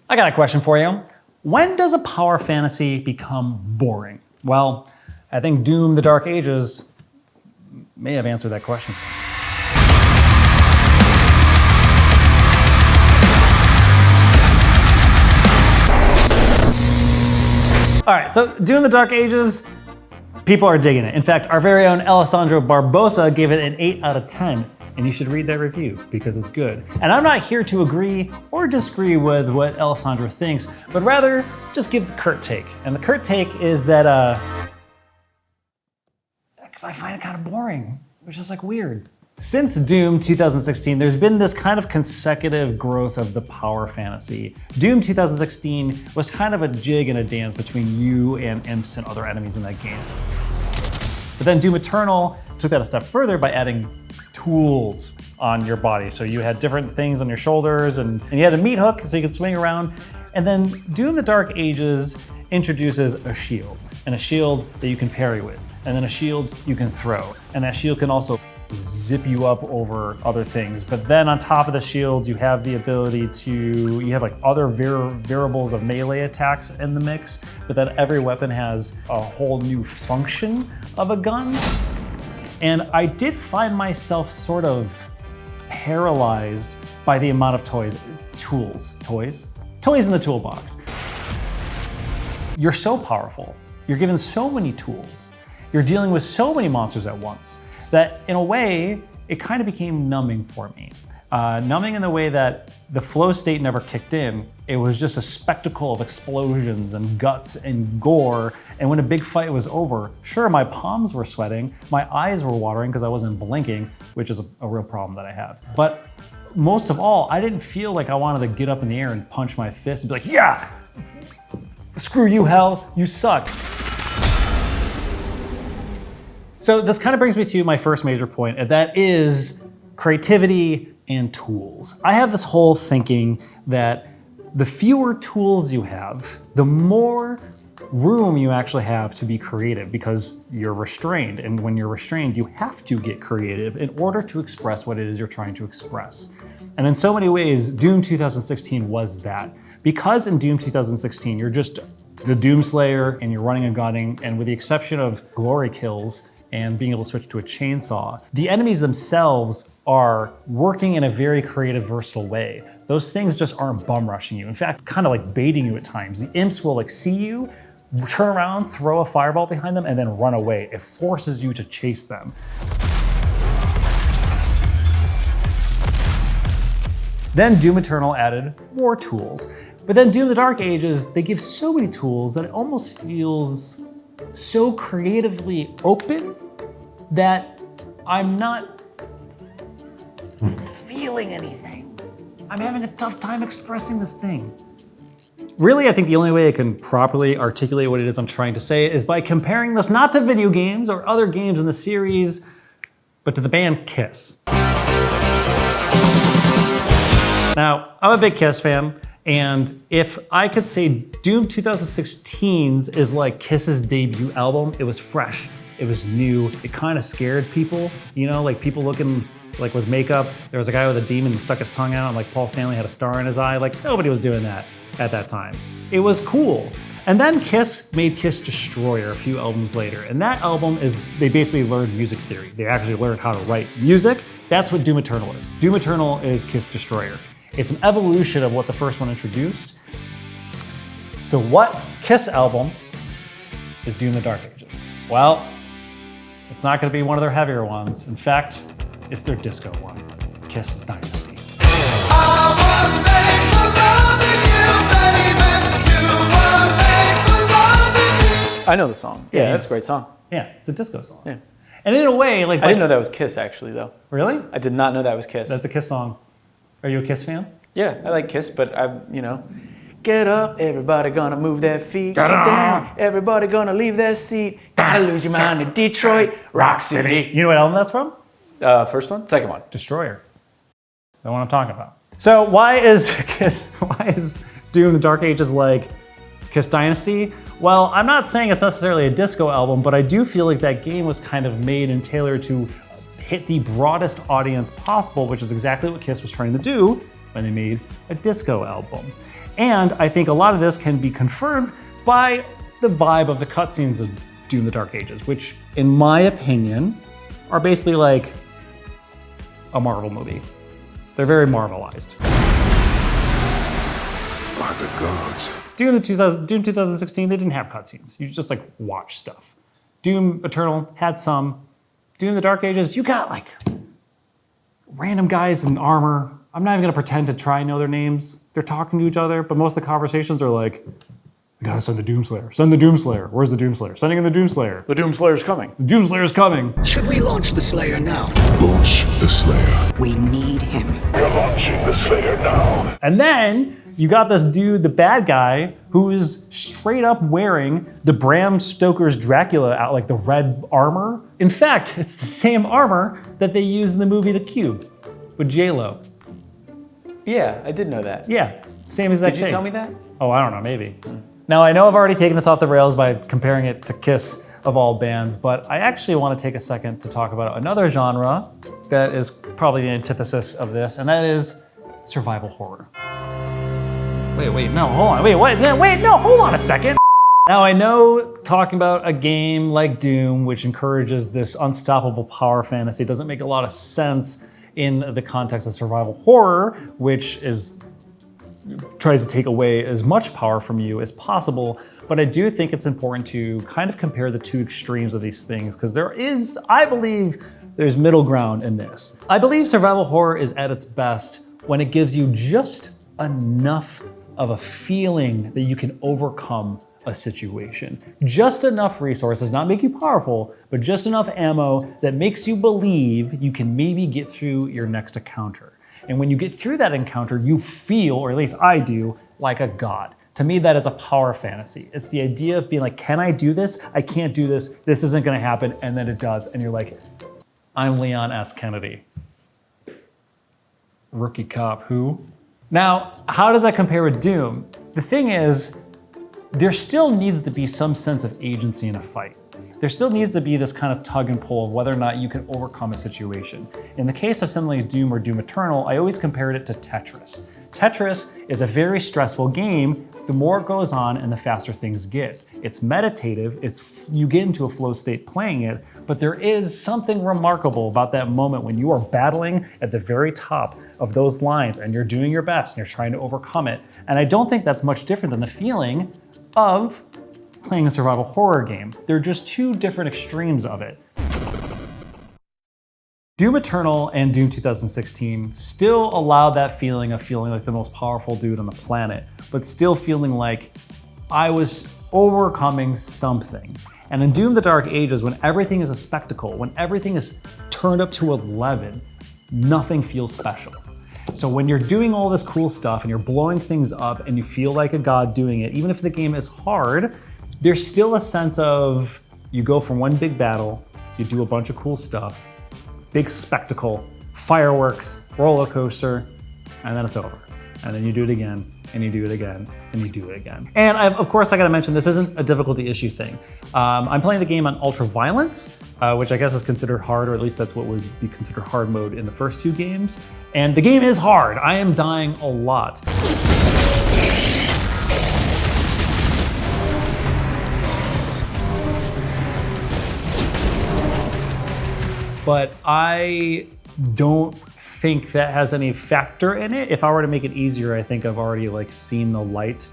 I got a question for you. When does a power fantasy become boring? Well, I think Doom: The Dark Ages may have answered that question for me. All right, so Doom: The Dark Ages, people are digging it. In fact, our very own Alessandro Barbosa gave it an 8 out of 10, and you should read that review because it's good. And I'm not here to agree or disagree with what Alessandro thinks, but rather just give the curt take. And the curt take is that I find it kind of boring, which is like weird. Since Doom 2016, there's been this kind of consecutive growth of the power fantasy. Doom 2016 was kind of a jig and a dance between you and imps and other enemies in that game. But then Doom Eternal took that a step further by adding tools on your body. So you had different things on your shoulders and you had a meat hook so you could swing around. And then Doom: The Dark Ages introduces a shield, and a shield that you can parry with, and then a shield you can throw. And that shield can also zip you up over other things. But then on top of the shields, you have the ability to, you have like other variables of melee attacks in the mix, but then every weapon has a whole new function of a gun. And I did find myself sort of paralyzed by the amount of toys in the toolbox. You're so powerful. You're given so many tools. You're dealing with so many monsters at once that in a way, it kind of became numbing for me. Numbing in the way that the flow state never kicked in. It was just a spectacle of explosions and guts and gore. And when a big fight was over, sure, my palms were sweating, my eyes were watering because I wasn't blinking, which is a real problem that I have. But most of all, I didn't feel like I wanted to get up in the air and punch my fist and be like, yeah, screw you, hell, you suck. So this kind of brings me to my first major point, and that is creativity and tools. I have this whole thinking that the fewer tools you have, the more room you actually have to be creative because you're restrained. And when you're restrained, you have to get creative in order to express what it is you're trying to express. And in so many ways, Doom 2016 was that. Because in Doom 2016, you're just the Doomslayer and you're running and gunning, and with the exception of glory kills, and being able to switch to a chainsaw. The enemies themselves are working in a very creative, versatile way. Those things just aren't bum rushing you. In fact, kind of like baiting you at times. The imps will like see you, turn around, throw a fireball behind them, and then run away. It forces you to chase them. Then Doom Eternal added more tools. But then Doom: The Dark Ages, they give so many tools that it almost feels so creatively open that I'm not feeling anything. I'm having a tough time expressing this thing. Really, I think the only way I can properly articulate what it is I'm trying to say is by comparing this not to video games or other games in the series, but to the band Kiss. Now, I'm a big Kiss fan. And if I could say Doom 2016's is like Kiss's debut album, it was fresh, it was new, it kind of scared people, you know, like people looking like with makeup. There was a guy with a demon that stuck his tongue out and like Paul Stanley had a star in his eye. Like nobody was doing that at that time. It was cool. And then Kiss made Kiss Destroyer a few albums later. And that album is, they basically learned music theory. They actually learned how to write music. That's what Doom Eternal is. Doom Eternal is Kiss Destroyer. It's an evolution of what the first one introduced. So what Kiss album is Doom: The Dark Ages? Well, it's not gonna be one of their heavier ones. In fact, it's their disco one, Kiss Dynasty. I was made for loving you, baby. You were made for loving me. I know the song. Yeah, that's a great song. Yeah, it's a disco song. Yeah. And in a way, like I didn't know that was Kiss actually though. Really? I did not know that was Kiss. That's a Kiss song. Are you a Kiss fan? Yeah, I like Kiss, but get up, everybody gonna move their feet. Get Da-da! down, everybody gonna leave their seat. Gotta lose your mind in Detroit, Rock City. You know what album that's from? First one? Second one. Destroyer. The one I'm talking about. So why is Doom: The Dark Ages like Kiss Dynasty? Well, I'm not saying it's necessarily a disco album, but I do feel like that game was kind of made and tailored to hit the broadest audience possible, which is exactly what Kiss was trying to do when they made a disco album. And I think a lot of this can be confirmed by the vibe of the cutscenes of Doom the Dark Ages, which, in my opinion, are basically like a Marvel movie. They're very Marvelized. By the gods. Doom 2016, they didn't have cutscenes. You just like watch stuff. Doom Eternal had some. Doom the Dark Ages, you got like random guys in armor. I'm not even gonna pretend to try and know their names. They're talking to each other, but most of the conversations are like, we gotta send the Doomslayer. Send the Doomslayer. Where's the Doomslayer? Sending in the Doomslayer. The Doomslayer's coming. The Doomslayer's coming. Should we launch the Slayer now? Launch the Slayer. We need him. We're launching the Slayer now. And then you got this dude, the bad guy, who is straight up wearing the Bram Stoker's Dracula out, like the red armor. In fact, it's the same armor that they used in the movie The Cube with J-Lo. Yeah, I did know that. Yeah, same exact Did you thing. tell me that? Oh, I don't know, maybe. Now, I know I've already taken this off the rails by comparing it to Kiss of all bands, but I actually want to take a second to talk about another genre that is probably the antithesis of this, and that is survival horror. Wait, no, hold on. Hold on a second. Now, I know talking about a game like Doom, which encourages this unstoppable power fantasy, doesn't make a lot of sense in the context of survival horror, which tries to take away as much power from you as possible. But I do think it's important to kind of compare the two extremes of these things, because I believe there's middle ground in this. I believe survival horror is at its best when it gives you just enough of a feeling that you can overcome a situation. Just enough resources, not make you powerful, but just enough ammo that makes you believe you can maybe get through your next encounter. And when you get through that encounter, you feel, or at least I do, like a god. To me, that is a power fantasy. It's the idea of being like, can I do this? I can't do this. This isn't gonna happen. And then it does. And you're like, I'm Leon S. Kennedy. Rookie cop, who? Now, how does that compare with Doom? The thing is, there still needs to be some sense of agency in a fight. There still needs to be this kind of tug and pull of whether or not you can overcome a situation. In the case of something like Doom or Doom Eternal, I always compared it to Tetris. Tetris is a very stressful game. The more it goes on and the faster things get. It's meditative, you get into a flow state playing it, but there is something remarkable about that moment when you are battling at the very top of those lines and you're doing your best and you're trying to overcome it. And I don't think that's much different than the feeling of playing a survival horror game. They're just two different extremes of it. Doom Eternal and Doom 2016 still allow that feeling of feeling like the most powerful dude on the planet, but still feeling like I was overcoming something. And in Doom the Dark Ages, when everything is a spectacle, when everything is turned up to 11, nothing feels special. So when you're doing all this cool stuff and you're blowing things up and you feel like a god doing it, even if the game is hard, there's still a sense of you go from one big battle, you do a bunch of cool stuff, big spectacle, fireworks, roller coaster, and then it's over. And then you do it again, and you do it again, and you do it again. And of course, I gotta mention, this isn't a difficulty issue thing. I'm playing the game on ultra violence, which I guess is considered hard, or at least that's what would be considered hard mode in the first two games. And the game is hard. I am dying a lot. But I don't think that has any factor in it. If I were to make it easier, I think I've already seen the light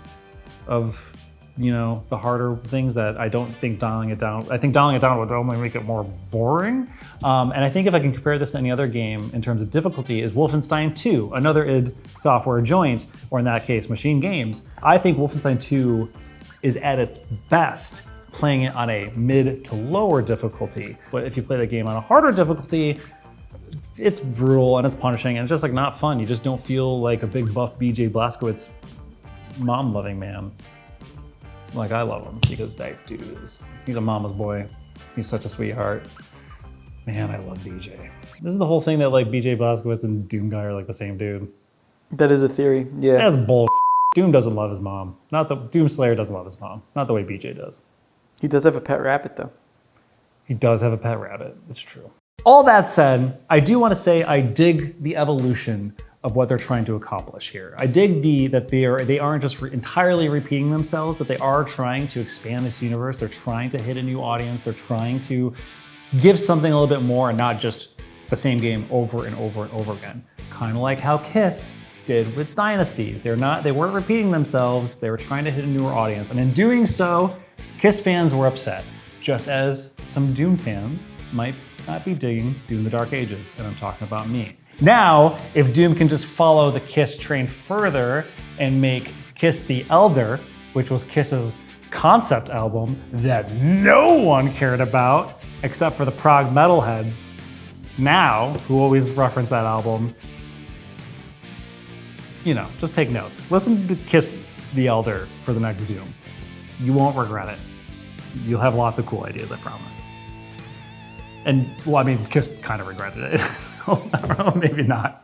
of, the harder things that I don't think dialing it down. I think dialing it down would only make it more boring. And I think if I can compare this to any other game in terms of difficulty is Wolfenstein 2, another id Software joint, or in that case, Machine Games. I think Wolfenstein 2 is at its best playing it on a mid to lower difficulty. But if you play the game on a harder difficulty, it's brutal and it's punishing and it's just not fun. You just don't feel like a big buff BJ Blazkowicz mom-loving man. Like I love him because that dude he's a mama's boy. He's such a sweetheart. Man, I love BJ. This is the whole thing that BJ Blazkowicz and Doom Guy are the same dude. That is a theory, yeah. That's bull. Doom doesn't love his mom. Doom Slayer doesn't love his mom. Not the way BJ does. He does have a pet rabbit, though. He does have a pet rabbit. It's true. All that said, I do want to say I dig the evolution of what they're trying to accomplish here. I dig that they aren't just entirely repeating themselves, that they are trying to expand this universe. They're trying to hit a new audience. They're trying to give something a little bit more and not just the same game over and over and over again. Kind of like how Kiss did with Dynasty. They weren't repeating themselves. They were trying to hit a newer audience. And in doing so, Kiss fans were upset, just as some Doom fans might not be digging Doom the Dark Ages, and I'm talking about me. Now, if Doom can just follow the Kiss train further and make Kiss the Elder, which was Kiss's concept album that no one cared about except for the prog metalheads now, who always reference that album, just take notes. Listen to Kiss the Elder for the next Doom. You won't regret it. You'll have lots of cool ideas, I promise. And, Kiss kind of regretted it, so I don't know, maybe not.